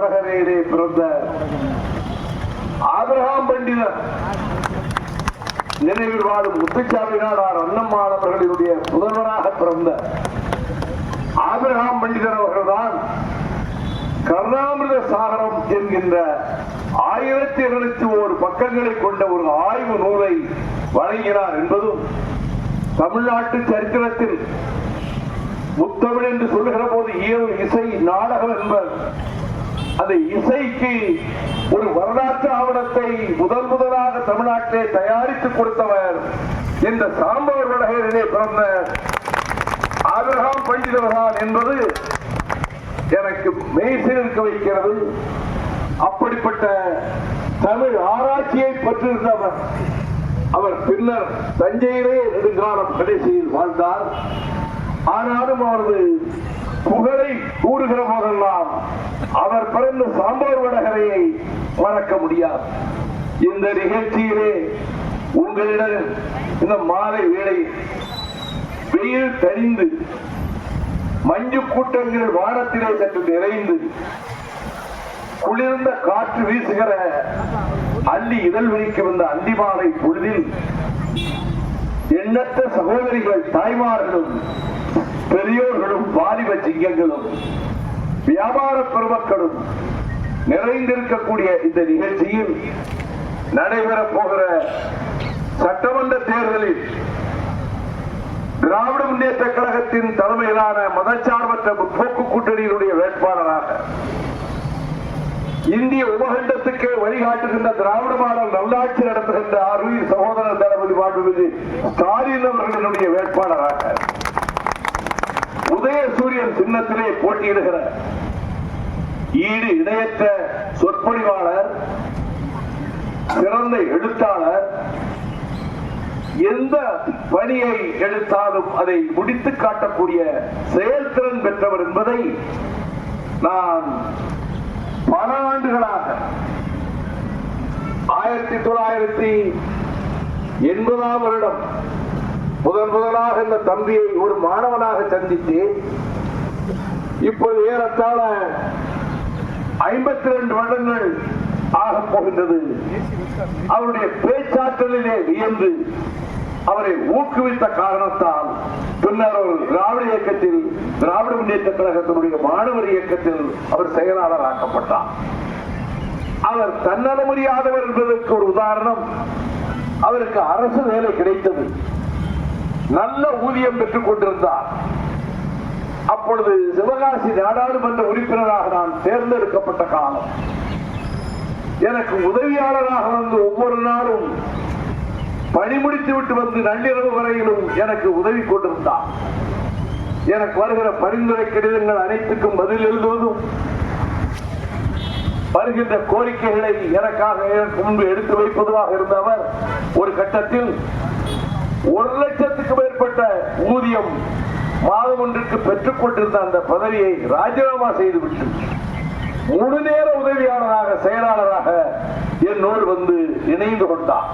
வடகரையிலே பிறந்த ஆபிரகாம் பண்டிதர் நினைவில் வாழும் முத்துச்சாமி நாடார் அண்ணம்மாள் அவர்களினுடைய புதல்வராக பிறந்த ஆபிரகாம் பண்டிதர் அவர்கள்தான் கருணாமிர்த சாகரம் என்கின்ற 1201 பக்கங்களை கொண்ட ஒரு ஆய்வு நூலை வழங்கினார் என்பதும் தமிழ்நாட்டு சரித்திரத்தில் முத்தமிழ் என்று சொல்லுகிற போது இசை நாடகம் என்பர் அந்த இசைக்கு ஒரு வரலாற்று ஆவணத்தை முதலாக தமிழ்நாட்டிலே தயாரித்து கொடுத்தவர் இந்த சாம்பவர் வடகரையிலே பிறந்த ஆபிரகாம் பண்டிதர்தான் என்பது எனக்கு மெய்சிலிருக்க வைக்கிறது. அப்படிப்பட்ட தமிழ் ஆராய்ச்சியை பெற்றிருந்தவர். அவர் பின்னர் தஞ்சையிலே நெடுங்காலம் கடைசியில் வாழ்ந்தார். ஆனாலும் அவரது புகழை கூறுகிற போதெல்லாம் அவர் பிறந்த சாம்பவர் வடகரையை மறக்க முடியாது. இந்த நிகழ்ச்சியிலே உங்களிடம் இந்த மாலை வேளை வெயில் தணிந்து மஞ்சு கூட்டங்கள் வானத்திலே சற்று நிறைந்து குளிர்ந்த காற்று வீசுகிற அள்ளி இதழ் விழிக்கு வந்த அள்ளி மாலை பொழுதில் எண்ணற்ற சகோதரிகள் தாய்மார்களும் பெரியோர்களும் வாலிப சிங்கங்களும் வியாபார பெருமக்களும் நிறைந்திருக்கக்கூடிய இந்த நிகழ்ச்சியில் நடைபெறப் போகிற சட்டமன்ற தேர்தலில் திராவிட முன்னேற்ற கழகத்தின் தலைமையிலான மதச்சார்பற்ற முற்போக்கு கூட்டணியினுடைய வேட்பாளராக இந்திய உபகண்டத்துக்கு வழிகாட்டுகின்ற திராவிட மாடல் நல்லாட்சி நடத்துகின்ற ஆர்வீர் சகோதரர் தளபதி மாண்புமிகு ஸ்டாலின் அவர்களுடைய வேட்பாளராக உதயசூரியன் சின்னத்திலே போட்டியிடுகிற ஈடு இணையற்ற சொற்பொழிவாளர், சிறந்த எழுத்தாளர், எந்த பணியை எடுத்தாலும் அதை முடித்து காட்டக்கூடிய செயல்திறன் பெற்றவர் என்பதை நான் பல ஆண்டுகளாக 1980ஆம் வருடம் முதலாக இந்த தம்பியை ஒரு மாணவனாக சந்தித்தேன். இப்போது ஏறத்தாழ 52 வருடங்கள் ஆகப் போகின்றது. அவருடைய பேச்சாற்றலிலே வியந்து அவரை ஊக்குவித்த காரணத்தால் பின்னர் அவர் திராவிட இயக்கத்தில், திராவிட முன்னேற்ற கழகத்தினுடைய மாணவர் இயக்கத்தில் அவர் செயலாளராக்கப்பட்டார். அவர் தன்னலமுறியாதவர் என்பதற்கு ஒரு உதாரணம், அவருக்கு அரசு வேலை கிடைத்தது, நல்ல ஊதியம் பெற்றுக் கொண்டிருந்தார். அப்பொழுது சிவகாசி நாடாளுமன்ற உறுப்பினராக நான் தேர்ந்தெடுக்கப்பட்ட காலம். எனக்கு உதவியாளராக வந்து ஒவ்வொரு நாளும் பணி முடித்து விட்டு வந்து நள்ளிரவு வரையிலும் எனக்கு உதவி கொண்டிருந்தார். எனக்கு வருகிற பரிந்துரை கடிதங்கள் அனைத்துக்கும் பதில் எழுதுவதும், வருகின்ற கோரிக்கைகளை எனக்காக எனக்கு முன்பு எடுத்து வைப்பதுமாக இருந்தவர் ஒரு கட்டத்தில் 1 லட்சத்துக்கு மேற்பட்ட ஊதியம் மாதம் ஒன்றுக்கு பெற்றுக் கொண்டிருந்த அந்த பதவியை ராஜினாமா செய்துவிட்டு முழு நேர உதவியாளராக, செயலாளராக என்னோடு வந்து இணைந்து கொண்டார்.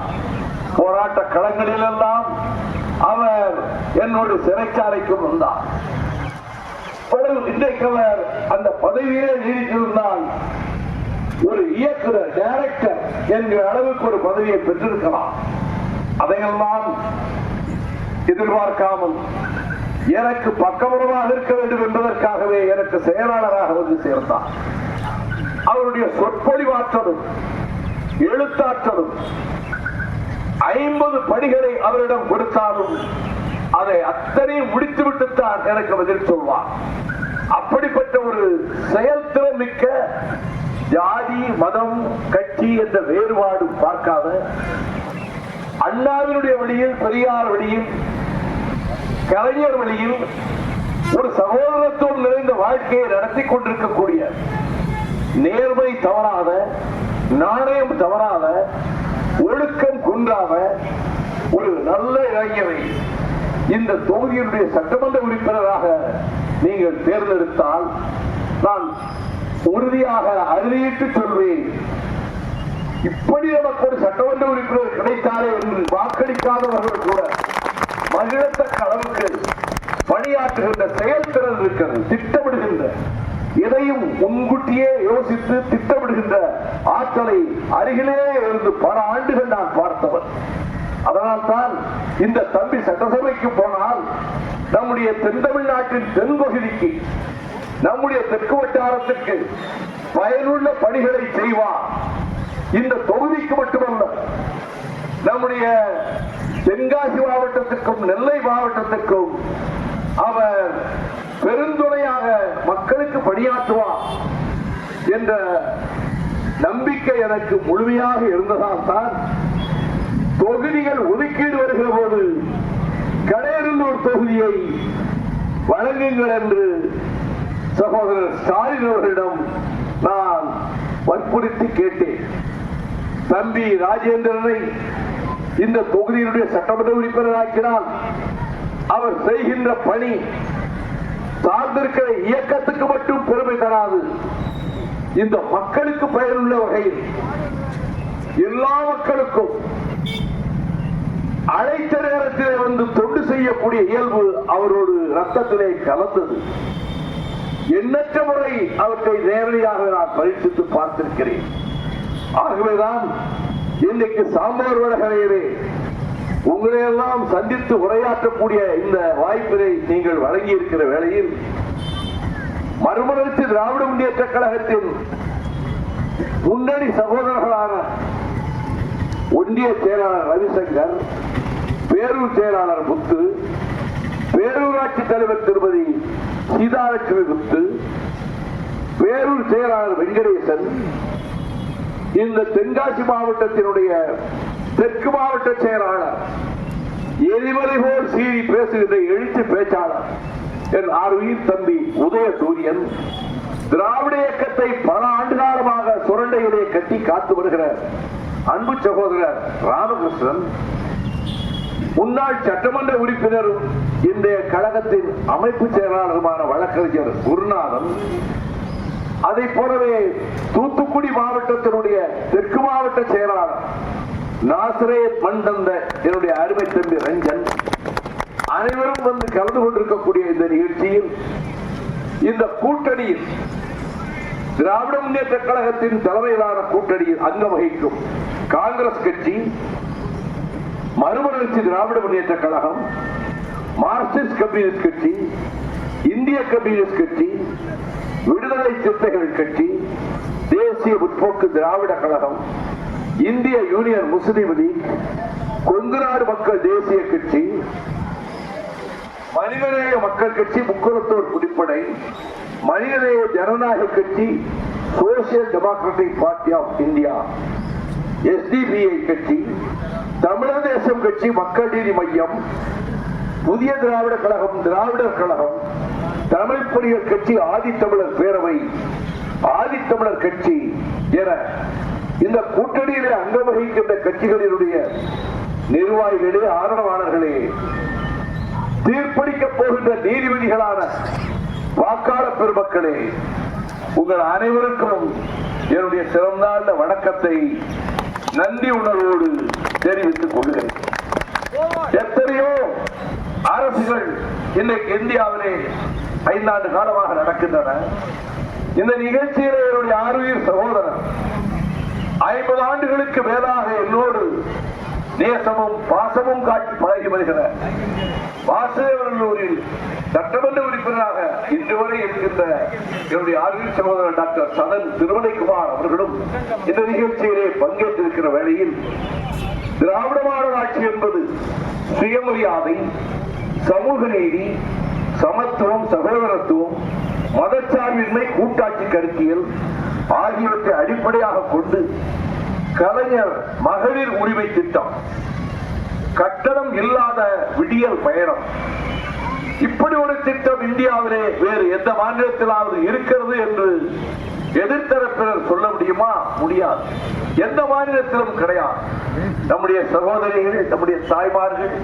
போராட்ட களங்களில் எல்லாம் அவர் என்னோடு சிறைச்சாலைக்கும் வந்தார். இன்றைக்கு அவர் அந்த பதவியிலே நீடித்திருந்தால் ஒரு இயக்குனர், டைரக்டர் என்கிற அளவுக்கு ஒரு பதவியை பெற்றிருக்கலாம். அதையெல்லாம் எதிர்பார்க்காமல் எனக்கு பக்கபலமாக இருக்க வேண்டும் என்பதற்காகவே எனக்கு செயலாளராக வந்து சேர்ந்தார். அவருடைய சொற்பொழிவாற்றலும் எழுத்தாற்றலும் 50 படிகளை அவரிடம் கொடுத்தாலும் அதை அத்தனையும் முடித்துவிட்டுத்தான் எனக்கு பதில் சொல்வார். அப்படிப்பட்ட ஒரு செயல்திறன் மிக்க, ஜாதி மதம் கட்சி என்ற வேறுபாடு பார்க்காத, அண்ணாவினுடைய வழியில், பெரியார் வழியில், கலைஞர் வழியில் ஒரு சகோதரத்துவம் நிறைந்த வாழ்க்கையை நடத்தி கொண்டிருக்கக்கூடிய, நேர்மை தவறாத, நாணயம் தவறாத, ஒழுக்கம் குன்றாத ஒரு நல்ல இளைஞரை இந்த தொகுதியினுடைய சட்டமன்ற உறுப்பினராக நீங்கள் தேர்ந்தெடுத்தால் நான் உறுதியாக அறுதியிட்டு சொல்வேன், இப்படி நமக்கு ஒரு சட்டமன்ற உறுப்பினர் கிடைத்தாலே என்று வாக்களிக்காதவர்கள் கூட மகிழத்தக்க அளவுக்கு பணியாற்றுகின்ற செயல்திறன் இருக்கிறது. திட்டமிடுகின்ற, எதையும் முன்கூட்டியே யோசித்து ஆற்றலை அருகிலே இருந்து பல ஆண்டுகள் நான் பார்த்தவர். அதனால்தான் இந்த தம்பி சட்டசபைக்கு போனால் நம்முடைய தென் தமிழ்நாட்டின் தென்பகுதிக்கு, நம்முடைய தெற்கு வட்டாரத்திற்கு பயனுள்ள பணிகளை செய்வார். இந்த தொகுதிக்கு மட்டுமல்ல, நம்முடைய தென்காசி மாவட்டத்திற்கும் நெல்லை மாவட்டத்திற்கும் அவர் பெருந்துணையாக மக்களுக்கு பணியாற்றுவார் என்ற நம்பிக்கை எனக்கு முழுமையாக இருந்ததால் தான் தொகுதிகள் ஒதுக்கீடு வருகிற போது கடையநல்லூர் தொகுதியை வழங்குங்கள் என்று சகோதரர் ஸ்டாலின் அவர்களிடம் நான் வற்புறுத்தி கேட்டேன். தம்பி ராஜேந்திரனை இந்த தொகுதியினுடைய சட்டமன்ற உறுப்பினராக்கினால் அவர் செய்கின்ற பணி சார்ந்திருக்கிற இயக்கத்துக்கு மட்டும் பெருமை தராது, இந்த மக்களுக்கு பயனுள்ள வகையில் எல்லா மக்களுக்கும் அழைத்த நேரத்திலே வந்து தொண்டு செய்யக்கூடிய இயல்பு அவரோடு ரத்தத்திலே கலந்தது. எண்ணற்ற முறை அவற்றை நேரடியாக நான் பரீட்சித்து பார்த்திருக்கிறேன். ஆகவேதான் இன்னைக்கு சாம்பார் வடகரையிலே உங்களையெல்லாம் சந்தித்து உரையாற்றக்கூடிய இந்த வாய்ப்பினை நீங்கள் வழங்கி இருக்கிற வேளையில் மறுமலர்ச்சி திராவிட முன்னேற்ற கழகத்தின் முன்னணி சகோதரர்களான ஒன்றிய செயலாளர் ரவிசங்கர், பேரூர் செயலாளர் முத்து, பேரூராட்சி தலைவர் திருமதி சீதாலட்சுமி முத்து, பேரூர் செயலாளர் வெங்கடேசன், இந்த தென்காசி மாவட்டத்தினுடைய தெற்கு மாவட்ட செயலாளர், எரிமலை போல் சீறி பேசுகின்ற எழுச்சி பேச்சாளர் என் ஆர்வீர் தம்பி உதயசூரியன், திராவிட இயக்கத்தை பல ஆண்டு காலமாக சுரண்டையிலே கட்டி காத்து வருகிற அன்பு சகோதரர் ராமகிருஷ்ணன், முன்னாள் சட்டமன்ற உறுப்பினரும் இன்றைய கழகத்தின் அமைப்பு செயலாளருமான வழக்கறிஞர் குருநாதன், அதை போலவே தூத்துக்குடி மாவட்டத்தினுடைய தெற்கு மாவட்ட செயலாளர் நாசரே மண்டந்த என்னுடைய அருமை தம்பி ரஞ்சன், அனைவரும் வந்து கலந்து கொண்டிருக்கக்கூடிய இந்த நிகழ்ச்சியில் இந்த கூட்டணியில் திராவிட முன்னேற்ற கழகத்தின் தலைமையிலான கூட்டணியில் அங்கம் வகிக்கும் காங்கிரஸ் கட்சி, மறுமலர்ச்சி திராவிட முன்னேற்ற கழகம், மார்க்சிஸ்ட் கம்யூனிஸ்ட் கட்சி, இந்திய கம்யூனிஸ்ட் கட்சி, விடுதலை சிறுத்தைகள் கட்சி, தேசிய முற்போக்கு திராவிட கழகம், இந்திய யூனியன் முஸ்லிம் லீக், கொங்கு நாடு மக்கள் தேசிய கட்சி, மனிதநேய மக்கள் கட்சி, முக்குளத்தோர் குடிப்படை, மனிதநேய ஜனநாயக கட்சி, social democratic party of India, SDPI கட்சி, தமிழர் தேசம் கட்சி, மக்கள் நீதி மையம், புதிய திராவிட கழகம், திராவிடர் கழகம், தமிழ் புலிகள் கட்சி, ஆதித்தமிழர் பேரவை, ஆதித்தமிழர் கட்சி என இந்த கூட்டணியிலே அங்கம் வகிக்கின்ற கட்சிகளினுடைய நிர்வாகிகளே, ஆதரவாளர்களே, தீர்ப்பளிக்க போகின்ற நீதிபதிகளான வாக்காளர் பெருமக்களே, உங்கள் அனைவருக்கும் என்னுடைய சிறந்த வணக்கத்தை நன்றி உணர்வோடு தெரிவித்துக் கொள்கிறேன். எத்தனையோ அரசுகள் இன்னைக்கு இந்தியாவிலே 5 ஆண்டு காலமாக நடக்கின்றன. இந்த நிகழ்ச்சியிலே என்னுடைய ஆர்வீர் சகோதரர் 50 ஆண்டுகளுக்கு மேலாக என்னோடு நேசமும் பாசமும் காட்டி பழகி வருகிற வாசுதேவனூரில் சட்டமன்ற உறுப்பினராக இன்று வரை இருக்கின்ற என்னுடைய ஆர்வீர் சகோதரர் டாக்டர் சதன் திருமலைக்குமார் அவர்களும் இந்த நிகழ்ச்சியிலே பங்கேற்றிருக்கிற வேளையில் திராவிட மாடல் ஆட்சி என்பது சுயமரியாதை, சமூக நீதி, சமத்துவம், சகோதரத்துவம், மதச்சார்பின்மை, கூட்டாட்சி கருத்தியல் ஆகியவற்றை அடிப்படையாக கொண்டு கலைஞர் மகளிர் உரிமை திட்டம், கட்டணம் இல்லாத விடியல் பயணம், இப்படி ஒரு திட்டம் இந்தியாவிலே வேறு எந்த மாநிலத்திலாவது இருக்கிறது என்று எதிர்த்தரப்பினர் சொல்ல முடியுமா? முடியாது. எந்த மாநிலத்திலும் கிடையாது. நம்முடைய சகோதரிகள், நம்முடைய தாய்மார்கள்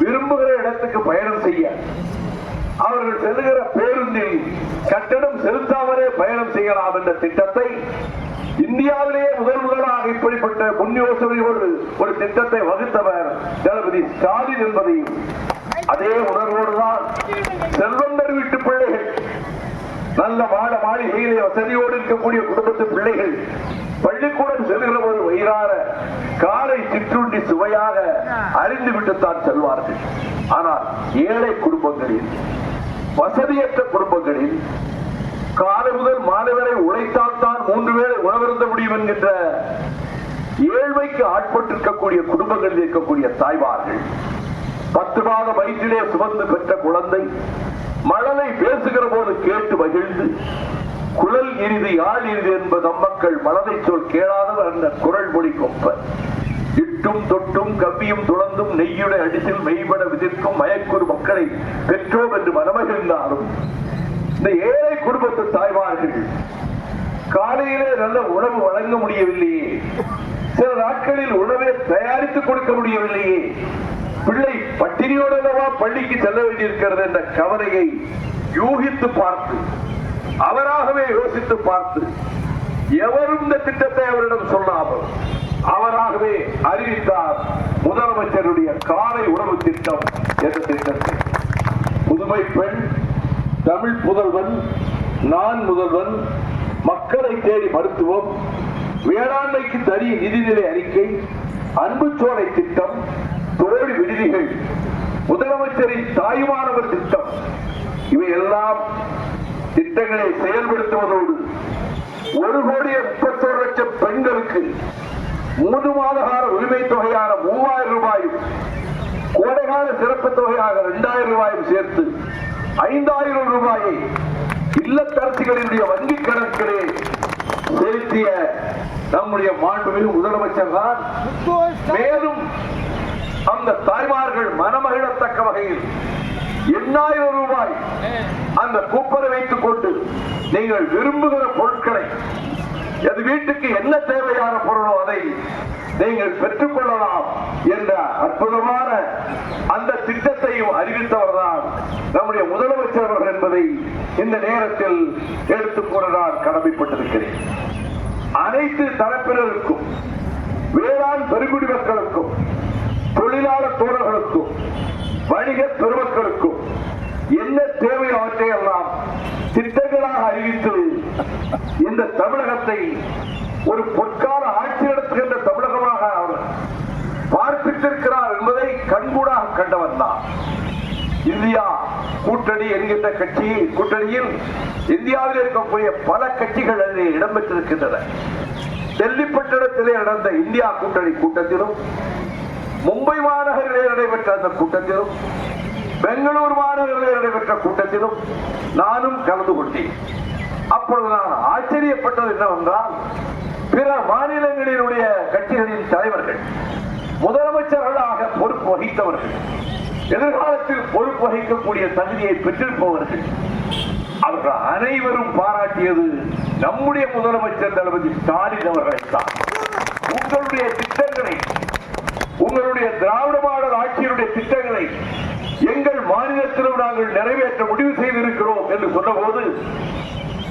விரும்புகிற இடத்துக்கு பயணம் செய்ய அவர்கள் செல்லுகிற பேருந்தில் கட்டணம் செலுத்தாமலே பயணம் செய்யலாம் என்ற திட்டத்தை இந்தியாவிலேயே முதலாக இப்படிப்பட்ட முன் யோசனையோடு ஒரு திட்டத்தை வகுத்தவர் தளபதி ஸ்டாலின் என்பதையும் அதே உணர்வோடுதான் செல்வந்தர் வீட்டு பிள்ளைகள், நல்ல மாளிகையிலே வசதியோடு இருக்கக்கூடிய குடும்பத்து பிள்ளைகள் பள்ளிக்கூட வயிறார காலை சிற்றுண்டி சுவையாக அறிந்துவிட்டுத்தான் செல்வார்கள். ஆனால் ஏழை குடும்பங்களில், வசதியற்ற குடும்பங்களில் காலை முதல் மாலை வரை உழைத்தால் தான் 3 வேளை உணவருந்த முடியும் என்கின்ற ஏழ்மைக்கு ஆட்பட்டிருக்கக்கூடிய குடும்பங்களில் இருக்கக்கூடிய தாய்மார்கள் 10 மாத வயிற்றிலே சுமந்து பெற்ற குழந்தை மழலை பேசுகிற போது கேட்டு மகிழ்ந்து குழல் இனிது யாழ் இனிது என்பது மக்கள் மழலை சொல் கேளாதவர் என்ற குரல் மொழி கொப்ப இட்டும் தொட்டும் கவ்வியும் துளந்தும் நெய்யுடைய அடிசில் மெய்பட விதிர்க்கும் மயக்குறு மக்களை பெற்றோம் என்று மனமகிழ்ந்தாலும் இந்த ஏழை குடும்பத்து தாய்மார்கள் காலையிலே நல்ல உணவு வழங்க முடியவில்லையே, சில நாட்களில் உணவை தயாரித்துக் கொடுக்க முடியவில்லையே, பிள்ளை பட்டினியோடவா பள்ளிக்கு செல்ல வேண்டியிருக்கிறது என்ற கவலையை யூகித்து பார்த்து, அவராகவே யோசித்து பார்த்து, எவரும் இந்த திட்டத்தை அவரிடம் சொல்லாமல் அவராகவே அறிவித்தார் முதலமைச்சருடைய காலை உணவு திட்டம் என்ற திட்டத்தை. புதுமை பெண், தமிழ் புதல்வன், நான் முதல்வன், மக்களை தேடி மருத்துவம், வேளாண்மைக்கு தனி நிதிநிலை அறிக்கை, அன்பு சோலை திட்டம், தோழி விடுதிகள், முதலமைச்சரின் தாயுமானவர் திட்டம், இவையெல்லாம் திட்டங்களை செயல்படுத்துவதோடு 1,31,00,000 பெண்களுக்கு 3 மாத கால உரிமை தொகையான 3000 ரூபாயும், கோடைகால சிறப்பு தொகையாக 2000 ரூபாயும் சேர்த்து 5000 ரூபாயை இல்லத்தரசிகளினுடைய வங்கிக் கணக்கிலே செலுத்திய நம்முடைய மாண்புமிகு முதலமைச்சர் தான் மேலும் அந்த தாய்மார்கள் மனமகிழத்தக்க வகையில் 8000 ரூபாய் அந்த கூப்பரை வைத்துக் கொண்டு நீங்கள் விரும்புகிற பொருட்களை, அது வீட்டுக்கு என்ன தேவையான பொருளோ அதை நீங்கள் பெற்றுக் கொள்ளலாம் என்ற அற்புதமான அந்த திட்டத்தையும் அறிவித்தவர்தான் நம்முடைய முதலமைச்சர் அவர்கள் என்பதை இந்த நேரத்தில் எடுத்துக் கூற நான் கடமைப்பட்டிருக்கிறேன். அனைத்து தரப்பினருக்கும், வேளாண் பெருங்குடி மக்களுக்கும், தொழிலாளர் தோழர்களுக்கும், வணிக பெருமக்களுக்கும் என்ன தேவை அவற்றையெல்லாம் திட்டங்களாக அறிவித்து இந்த தமிழகத்தை ஒரு பொற்கால ஆட்சி நடத்துகின்ற தமிழகமாக அவர் பார்ப்பித்திருக்கிறார் என்பதை கண்கூடாக கண்டவன் தான். இந்தியா கூட்டணி என்கின்ற கூட்டணியில் இந்தியாவில் இருக்கக்கூடிய பல கட்சிகள் அதில் இடம்பெற்றிருக்கின்றன. டெல்லி பட்டணத்திலே நடந்த இந்தியா கூட்டணி கூட்டத்திலும், மும்பை மாநகரிலே நடைபெற்ற அந்த கூட்டத்திலும், பெங்களூர் மாநகரிலே நடைபெற்ற கூட்டத்திலும் நானும் கலந்து கொண்டேன். அப்பொழுது நான் ஆச்சரியப்பட்டது என்னவென்றால், பிற மாநிலங்களினுடைய கட்சிகளின் தலைவர்கள், முதலமைச்சர்களாக பொறுப்பு வகித்தவர்கள், எதிர்காலத்தில் பொறுப்பு வகிக்கக்கூடிய தகுதியை பெற்றிருப்பவர்கள், அவர்கள் அனைவரும் பாராட்டியது நம்முடைய முதலமைச்சர் தளபதி ஸ்டாலின் அவர்களைத்தான். உங்களுடைய திட்டங்களை, உங்களுடைய திராவிட மாடல் ஆட்சியினுடைய திட்டங்களை எங்கள் மாநிலத்திலும் நாங்கள் நிறைவேற்ற முடிவு செய்திருக்கிறோம் என்று சொன்னபோது,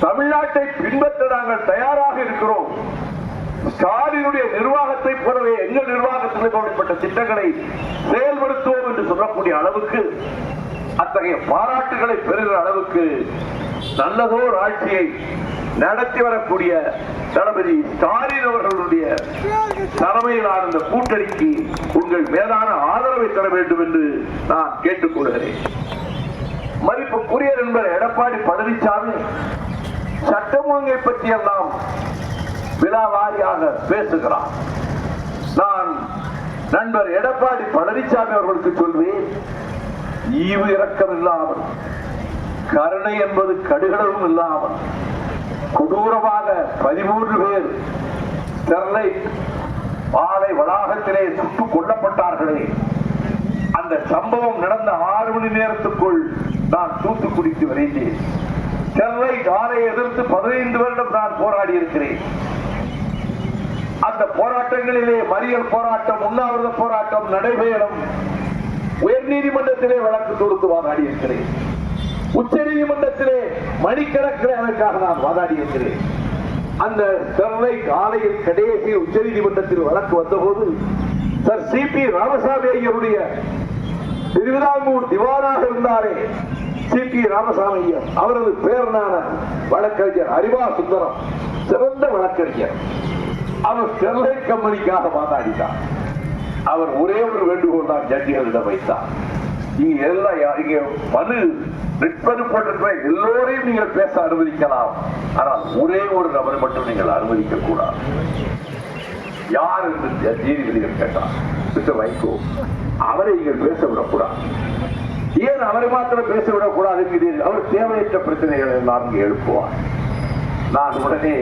தமிழ்நாட்டை பின்பற்ற நாங்கள் தயாராக இருக்கிறோம், ஸ்டாலினுடைய நிர்வாகத்தை போலவே எங்கள் நிர்வாகத்தில் கவனிப்பட்ட திட்டங்களை செயல்படுத்துவோம் என்று சொல்லக்கூடிய அளவுக்கு, அத்தகைய பாராட்டுகளை பெறுகிற அளவுக்கு நல்லதோர் ஆட்சியை நடத்தி வரக்கூடிய தளபதி ஸ்டாலின் அவர்களுடைய தலைமையிலான இந்த கூட்டணிக்கு உங்கள் மேலான ஆதரவை தர வேண்டும் என்று நான் கேட்டுக்கொள்கிறேன். மதிப்புக்குரிய நண்பர் எடப்பாடி பழனிசாமி சட்டம் ஒழுங்கை பற்றி எல்லாம் விழாவாரியாக பேசுகிறார். நான் நண்பர் எடப்பாடி பழனிசாமி அவர்களுக்கு சொல்வேன், ஈவு இரக்கம் இல்லாமல், கருணை என்பது கடுகளவும் இல்லாமல் கொடூரமாக 13 பேர் ஸ்டெர்லைட் ஆலை வளாகத்திலே சுட்டுக் கொல்லப்பட்டார்களே, அந்த சம்பவம் நடந்த 6 மணி நேரத்துக்குள் நான் தூத்துக்குடிக்கு விரைந்தேன். ஸ்டெர்லைட் ஆலையை எதிர்த்து 15 வருடம் நான் போராடி இருக்கிறேன். அந்த போராட்டங்களிலே மறியல் போராட்டம், உண்ணாவிரத போராட்டம், நடைபயணம், உயர் நீதிமன்றத்திலே வழக்கு தொடுத்து வாதாடி இருக்கிறேன். உச்ச நீதிமன்றத்திலே மணிக்கணக்கில் அதற்காக நான் வாதாடி இருக்கிறேன். அந்த ஸ்டெர்லைட் ஆலையில் கடைசி உச்ச நீதிமன்றத்தில் வழக்கு வந்தபோது சர் சி.பி. ராமசாமி ஐயருடைய திருவிதாங்கூர் திவானாக இருந்தாரே சி.பி. ராமசாமி ஐயர், அவரது பேரனான வழக்கறிஞர் அறிவா சுந்தரம், சிறந்த வழக்கறிஞர், அவர் ஸ்டெர்லைட் கம்பெனிக்காக வாதாடினார். அவர் ஒரே ஒரு வேண்டுகோள் தான் ஜட்ஜிகளிடம் வைத்தார். இங்க எல்லாம் இங்க மனு போட்டிருக்கிற எல்லோரையும் நீங்கள் பேச அனுமதிக்கலாம், ஆனால் ஒரே ஒரு நபரை மட்டும் நீங்கள் அனுமதிக்க கூடாது. யார் என்று நீதிபதிகள் கேட்டார். மிஸ்டர் வைகோ, அவரை நீங்கள் பேச விடக்கூடாது. ஏன் அவரை மாத்திரம் பேச விடக்கூடாது என்கிறீர்கள்? அவர் தேவையற்ற பிரச்சனைகளை எல்லாம் இங்கே எழுப்புவார். நான் உடனே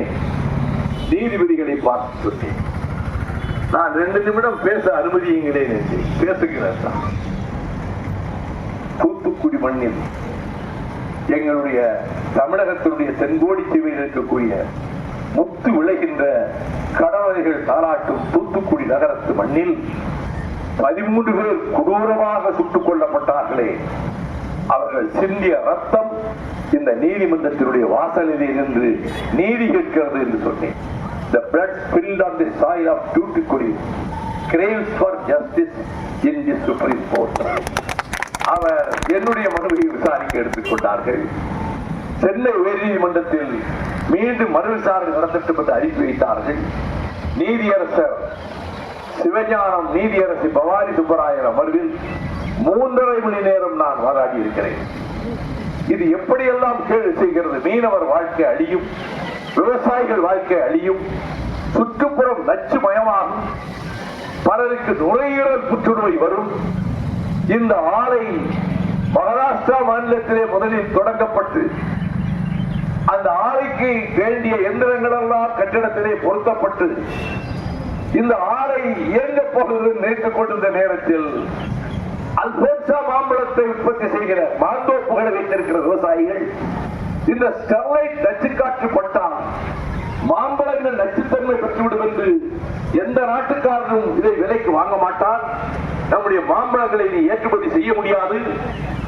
நீதிபதிகளை பார்த்து சொன்னேன், நான் 2 நிமிடம் பேச அனுமதியுங்களேன் என்று. பேசுகிறேன். தூத்துக்குடி மண்ணில் எங்களுடைய தமிழகத்தினுடைய தென்கோடி தீவில் இருக்கக்கூடிய முத்து விளைகின்ற கடவுளைகள் தாளாட்டும் தூத்துக்குடி நகரத்து மண்ணில் 13 பேர் கொடூரமாக சுட்டுக் கொல்லப்பட்டார்களே, அவர்கள் சிந்திய ரத்தம் இந்த நீதிமன்றத்தினுடைய வாசலில் இருந்து நீதி கேட்கிறது என்று சொன்னேன். The blood spilled on the soil of Toothukudi craves for justice in the Supreme Court. அவர் என்னுடைய மனுவை விசாரிக்க எடுத்துக் கொண்டார்கள். சென்னை உயர்நீதிமன்றத்தில் மீண்டும் மனு விசாரணை நடத்தட்டும் என்று அனுப்பி வைத்தார்கள். நீதியரசர் சிவஞானம், நீதியரசி பவானி சுப்பராயன் அமர்வில் 3.5 மணி நேரம் நான் வாதாடி இருக்கிறேன். இது எப்படியெல்லாம் கேள்வி செய்கிறது? மீனவர் வாழ்க்கை அழியும், விவசாயிகள் வாழ்க்கை அழியும், சுற்றுப்புறம் நச்சு மயமாகும், பலருக்கு நுரையீரல் புற்றுநோய் வரும். இந்த ஆலை மகாராஷ்டிரா மாநிலத்திலே முதலில் தொடங்கப்பட்டு அந்த ஆலைக்கு வேண்டிய எந்திரங்கள் எல்லாம் கட்டிடத்திலே பொருத்தப்பட்டு இந்த ஆலை இயங்க போகிறது நினைத்துக் கொண்டிருந்த நேரத்தில் அல்போன்சா மாம்பழத்தை உற்பத்தி செய்கிற மாந்தோப்புகளை வைத்திருக்கிற விவசாயிகள் இந்த ஸ்டெர்லைட் நச்சுக்காற்று பட்டால் மாம்பழங்கள் நச்சுத்தன்மை பெற்றுவிடும் என்று எந்த நாட்டுக்காரனும் இதை விலைக்கு வாங்க மாட்டான். நம்முடைய மாம்பழங்களை நீ ஏற்றுமதி செய்ய முடியாது.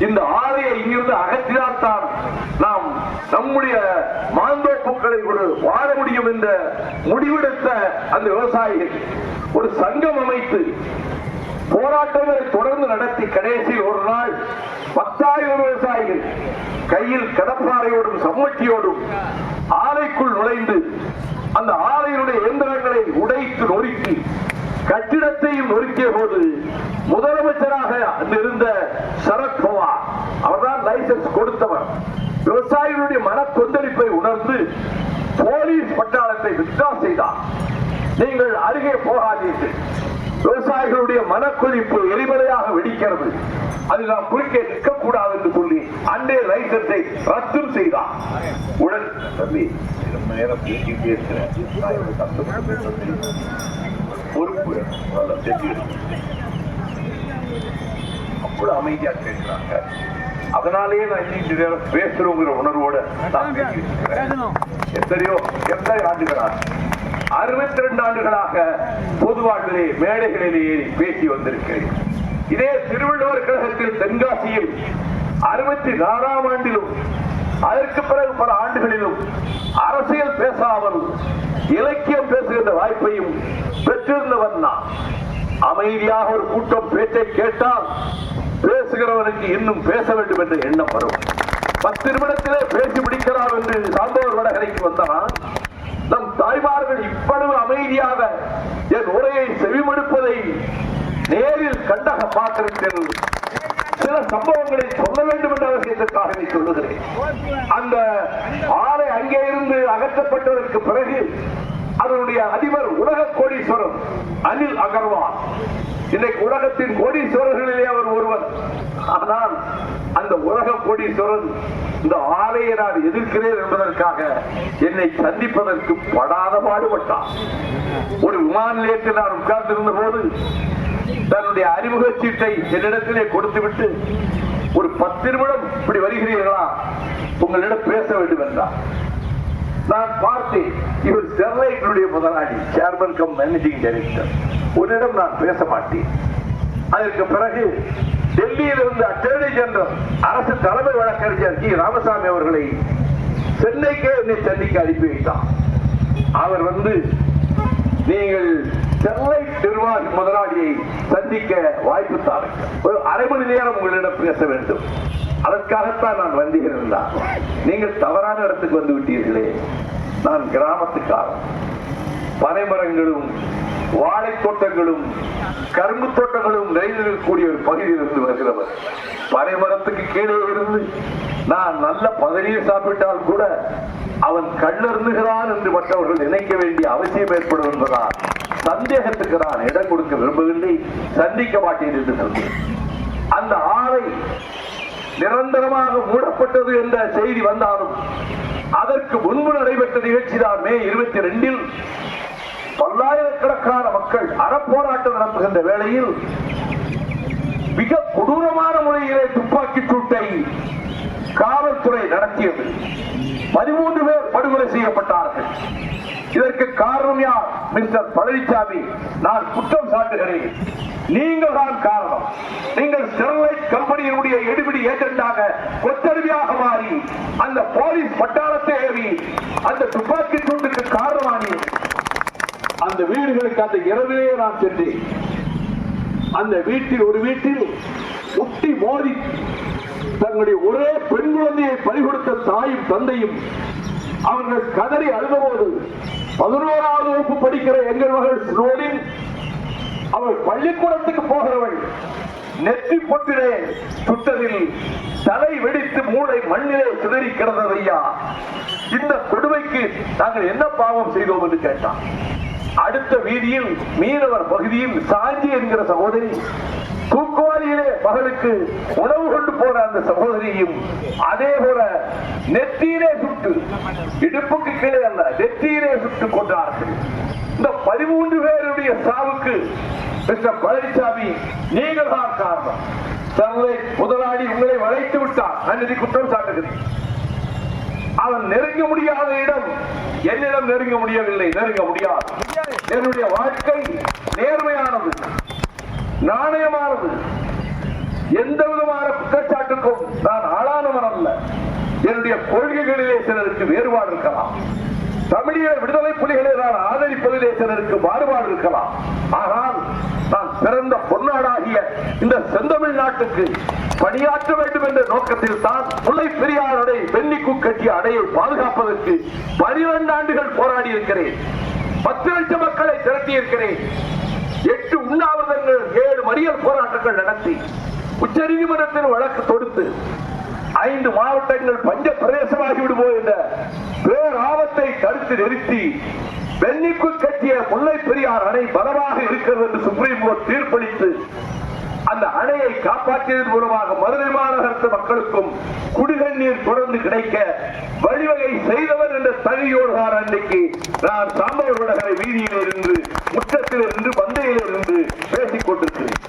இந்த ஆலையை இங்கிருந்து அகற்றினால்தான் நாம் நம்முடைய மாந்தோப்புகளை வாழ முடியும் என்ற முடிவெடுத்த அந்த விவசாயிகள் ஒரு சங்கம் அமைத்து போராட்டங்களை தொடர்ந்து நடத்தி கடைசியில் ஒரு நாள் 10,000 விவசாயிகள் கையில் கடப்பாறையோடும் சம்மட்டியோடும் ஆலைக்குள் நுழைந்து அந்த ஆலையினுடைய இயந்திரங்களை உடைத்து நொறுக்கி கட்டிடத்தையும் நொறுக்கிய போது முதலமைச்சராக இருந்த சரத்பவார் அவர்தான் லைசன்ஸ் கொடுத்தவர். விவசாயிகளுடைய மன கொந்தளிப்பை உணர்ந்து போலீஸ் பட்டாளத்தை வித்ரா செய்தார். நீங்கள் அருகே போகாதீர்கள், விவசாயிகளுடைய மனக்கொதிப்பு எரிமலையாக வெடிக்கிறது, அதில் நாம் குறுக்கே நிற்கக்கூடாது என்று சொல்லி அண்டே லைசன்ஸை ரத்து செய்தார். உடன் நேரம் பொறுப்பு அப்படி அமைதியா கேட்கிறாங்க. அதனாலேயே நான் இன்னைக்கு நேரம் பேசுறோங்கிற உணர்வோட நான் பேசியிருக்கிறேன். எத்தனை ஆண்டுகளாக 62 ஆண்டுகளாக பொது வாழ்விலே மேடைகளிலே ஏறி பேசி வந்திருக்கிறேன். இதே திருவள்ளுவர் கழகத்தில் தென்காசியில் 64ஆம் ஆண்டிலும் அதற்கு பிறகு பல ஆண்டுகளிலும் அரசியல் பேசாமல் இலக்கியம் பேசுகின்ற வாய்ப்பையும் பெற்றிருந்தவன் நான். அமைதியாக ஒரு கூட்டம் பேச்சை கேட்டால் பேசுகிறவனுக்கு இன்னும் பேச வேண்டும் என்ற எண்ணம் வரும். 10 நிமிடத்திலே பேசி முடிக்கலாம் என்று சாந்தோர் வடகரைக்கு வந்தான். நம் தாய்மார்கள் இவ்வளவு அமைதியாக என் உரையை செவிமடுப்பதை நேரில் கண்டாக பார்த்திருக்கிறேன். சில சம்பவங்களை சொல்ல வேண்டும் என்ற அவசியத்திற்காக சொல்லுகிறேன். அந்த ஆலை அங்கே இருந்து அகற்றப்பட்டதற்கு பிறகு அதனுடைய அதிபர் உலக கோடீஸ்வரர் அனில் அகர்வால். இன்றைக்கு உலகத்தின் கோடீஸ்வரர்களிலே அவர் ஒருவர். ஆனால் அந்த உலக கோடீஸ்வரன் இந்த ஆலையை நான் எதிர்க்கிறேன் என்பதற்காக என்னை சந்திப்பதற்கு படாத பாடுபட்டார். ஒரு விமான நிலையத்தில் நான் உட்கார்ந்திருந்த போது தன்னுடைய அறிமுக சீட்டை என்னிடத்திலே கொடுத்துவிட்டு ஒரு 10 நிமிடம் இப்படி வருகிறீர்களா, உங்களிடம் பேச வேண்டும் என்றார். நான் பார்த்தேன், இவர் ஸ்டெர்லைட்டினுடைய முதலாளி, சேர்மன் கம் மேனேஜிங் டைரக்டர். உன்னிடம் நான் பேச மாட்டேன். அதற்கு பிறகு டெல்லியில் இருந்து அட்டர்னி ஜெனரல் அரசு தலைமை வழக்கறிஞர் ஜி ராமசாமி அவர்களை சென்னைக்கே என்னை சந்திக்க அனுப்பி வைத்தார். அவர் வந்து நீங்கள் ஸ்டெர்லைட் நிர்வாகி முதலாளியை சந்திக்க வாய்ப்பு தாருங்கள், ஒரு அரை மணி நேரம் உங்களிடம் பேச வேண்டும், அதற்காகத்தான் நான் வந்திருந்தார். நீங்கள் தவறான இடத்துக்கு வந்து விட்டீர்களே, நான் கிராமத்துக்காரன், பனைமரங்களும் வாழை தோட்டங்களும் கரும்பு தோட்டங்களும் நிறைந்திருக்கக்கூடிய ஒரு பகுதியில் இருந்து வருகிறவர். பனைமரத்துக்கு கீழே இருந்து நான் நல்ல பதவியை சாப்பிட்டால் கூட அவன் கண்ணருந்துகிறான் என்று மற்றவர்கள் நினைக்க வேண்டிய அவசியம் ஏற்படும் என்பதால் சந்தேகத்துக்கு நான் இடம் கொடுக்க விரும்பவில்லை, சந்திக்க மாட்டேன் என்று சொன்னேன். அந்த ஆலை நிரந்தரமாக மூடப்பட்டது என்ற செய்தி வந்தாலும் அதற்கு முன்பு நடைபெற்ற நிகழ்ச்சி தான் மே 22 பல்லாயிரக்கணக்கான மக்கள் அறப்போராட்டம் நடத்துகின்ற வேளையில் மிக கொடூரமான முறையிலே துப்பாக்கி சூட்டை காவல்துறை நடத்தியது. 13 பேர் படுகொலை செய்யப்பட்டார்கள். இதற்கு காரணம் யார்? மிஸ்டர் பழனிசாமி, நான் குற்றம் சாட்டுகிறேன். நீங்கள் தான் காரணம். நீங்கள் ஸ்டெர்லைட் கம்பெனியினுடைய எடுபிடி ஏஜெண்டாக கொத்தடிமையாக மாறி அந்த போலீஸ் பட்டாளத்தை ஏறி அந்த துப்பாக்கி சூட்டுக்கு காரணமானி அந்த வீடுகளுக்கு அந்த இரவிலே நான் சென்றேன். அந்த வீட்டில் ஒரு வீட்டில் முட்டி மோதி தங்களுடைய ஒரே பெண் குழந்தையை பறிகொடுத்த தாயும் தந்தையும் அவர்கள் கதறி அழுதபோது 11வது வகுப்பு படிக்கிற எங்கள் மகள் ஸ்னோலின் அவள் பள்ளிக்கூடத்துக்கு போகிறவள் நெற்றி பொட்டிலே சுட்டதில் தலை வெடித்து மூளை மண்ணிலே சிதறி கிடந்ததையா, இந்த கொடுமைக்கு நாங்கள் என்ன பாவம் செய்தோம் என்று கேட்டான். அடுத்த வீதியில் மீனவர் பகுதியில் சாஞ்சி என்கிற சகோதரி தூக்குவாரியிலே மகளுக்கு உணவு கொண்டு போன அந்த சகோதரியும் அதே போல நெத்தியிலே சுட்டு, இடுப்புக்கு கீழே அல்ல நெத்தியிலே சுட்டு கொண்டார்கள். இந்த 13 பேருடைய சாவுக்கு மிஸ்டர் பழனிசாமி நீங்கள் தான் காரணம். ஸ்டெர்லைட் முதலாளி உங்களை வளைத்து விட்டார். நான் இதை குற்றம் சாட்டுகிறேன். அவன் நெருங்க முடியாத இடம் என்னிடம் நெருங்க முடியவில்லை, நெருங்க முடியாது. என்னுடைய வாழ்க்கை நேர்மையானது, நாணயமானது. எந்த விதமான குற்றச்சாட்டுக்கும் நான் ஆளானவன் அல்ல. என்னுடைய கொள்கைகளிலே சிலருக்கு வேறுபாடு இருக்கலாம். தமிழீழ விடுதலை புலிகளை நான் ஆதரிப்பதிலே சிலருக்கு மாறுபாடு இருக்கலாம். ஆனால் நான் பிறந்த பொன்னாடாகிய இந்த செந்தமிழ் நாட்டுக்கு பணியாற்ற வேண்டும் என்ற நோக்கத்தில் தான் முல்லை பெரியாருடைய பென்னிக்கு கட்டிய அடையை பாதுகாப்பதற்கு 12 ஆண்டுகள் போராடி இருக்கிறேன். 10 லட்சம் மக்களை திரட்டி இருக்கிறேன். 8 உண்ணாவிரதங்கள், 7 மறியல் போராட்டங்கள் நடத்தி உச்ச நீதிமன்றத்தில் வழக்கு தொடுத்து 5 மாவட்டங்கள் பஞ்ச பிரதேசமாகி விடுவோம் என்ற பேராபத்தை தடுத்து நிறுத்தி பென்னிக்கு கட்டிய முல்லை பெரியார் அணை பலமாக இருக்கிறது என்று சுப்ரீம் கோர்ட் தீர்ப்பளித்து அந்த அணையை காப்பாற்றியதன் மூலமாக மதுரை மாநகரத்து மக்களுக்கும் குடிநீர் தொடர்ந்து கிடைக்க வழிவகை செய்தவர் என்ற தகுதியோடு தான் அன்றைக்கு நான் சாம்பவர் விடகரை வீதியில் இருந்து, முற்றத்தில் இருந்து, பந்தையில் இருந்து பேசிக் கொண்டிருக்கிறேன்.